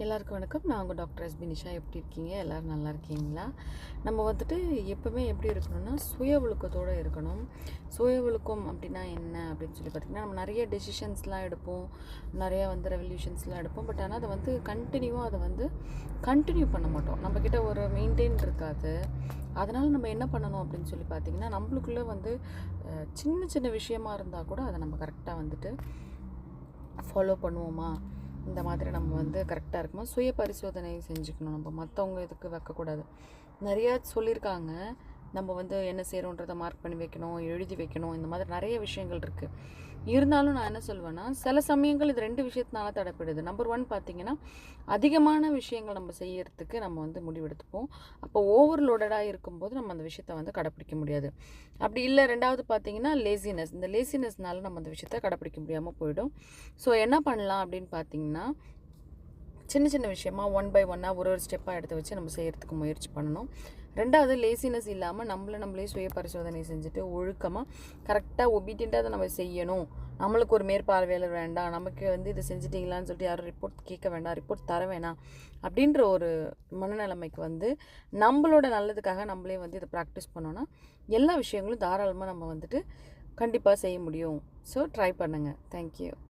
எல்லாருக்கும் வணக்கம். நான் உங்கள் டாக்டர் எஸ்பி நிஷா. எப்படி இருக்கீங்க? எல்லோரும் நல்லா இருக்கீங்களா? நம்ம வந்துட்டு எப்போவுமே எப்படி இருக்கணும்னா, சுய ஒழுக்கத்தோடு இருக்கணும். சுய ஒழுக்கம் அப்படின்னா என்ன அப்படின்னு சொல்லி பார்த்திங்கன்னா, நம்ம நிறைய டெசிஷன்ஸ்லாம் எடுப்போம், நிறையா ரெவல்யூஷன்ஸ்லாம் எடுப்போம். பட் ஆனால் அதை கண்டினியூ பண்ண மாட்டோம். நம்மக்கிட்ட ஒரு மெயின்டைன் இருக்காது. அதனால் நம்ம என்ன பண்ணணும் அப்படின்னு சொல்லி பார்த்திங்கன்னா, நம்மளுக்குள்ளே சின்ன சின்ன விஷயமா இருந்தால் கூட அதை நம்ம கரெக்டாக ஃபாலோ பண்ணுவோமா, இந்த மாதிரி நம்ம கரெக்டாக இருக்குமா, சுய பரிசோதனை செஞ்சுக்கணும். நம்ம மற்றவங்க இதுக்கு வைக்கக்கூடாது. நிறையா சொல்லியிருக்காங்க, நம்ம என்ன செய்கிறோன்றதை மார்க் பண்ணி வைக்கணும், எழுதி வைக்கணும், இந்த மாதிரி நிறைய விஷயங்கள் இருக்குது. இருந்தாலும் நான் என்ன சொல்வேன்னா, சில சமயங்கள் இது 2 விஷயத்தினால தடைப்படுது. நம்பர் 1 பார்த்திங்கன்னா, அதிகமான விஷயங்கள் நம்ம செய்யறதுக்கு நம்ம முடிவெடுத்துப்போம். அப்போ ஓவர்லோடடாக இருக்கும்போது நம்ம அந்த விஷயத்தை கடைப்பிடிக்க முடியாது. அப்படி இல்லை, 2வது பார்த்திங்கன்னா லேசினஸ். இந்த லேசினஸ்னால நம்ம அந்த விஷயத்தை கடைப்பிடிக்க முடியாமல் போயிடும். ஸோ என்ன பண்ணலாம் அப்படின்னு பார்த்திங்கன்னா, சின்ன சின்ன விஷயமா ஒன் பை ஒன்னாக ஒரு ஸ்டெப்பாக எடுத்து வச்சு நம்ம செய்கிறதுக்கு முயற்சி பண்ணணும். 2வது லேசினஸ் இல்லாமல் நம்மளே சுய பரிசோதனை செஞ்சுட்டு ஒழுக்கமாக கரெக்டாக ஒபீடியண்ட்டாக அதை நம்ம செய்யணும். நம்மளுக்கு ஒரு மேற்பார்வையாளர் வேண்டாம், நமக்கு இதை செஞ்சுட்டிங்களான்னு சொல்லிட்டு யாரும் ரிப்போர்ட் கேட்க வேண்டாம், ரிப்போர்ட் தர வேணாம் அப்படின்ற ஒரு மனநிலைமைக்கு நம்மளோட நல்லதுக்காக நம்மளே இதை ப்ராக்டிஸ் பண்ணோன்னா எல்லா விஷயங்களும் தாராளமாக நம்ம கண்டிப்பாக செய்ய முடியும். ஸோ ட்ரை பண்ணுங்கள். தேங்க்யூ.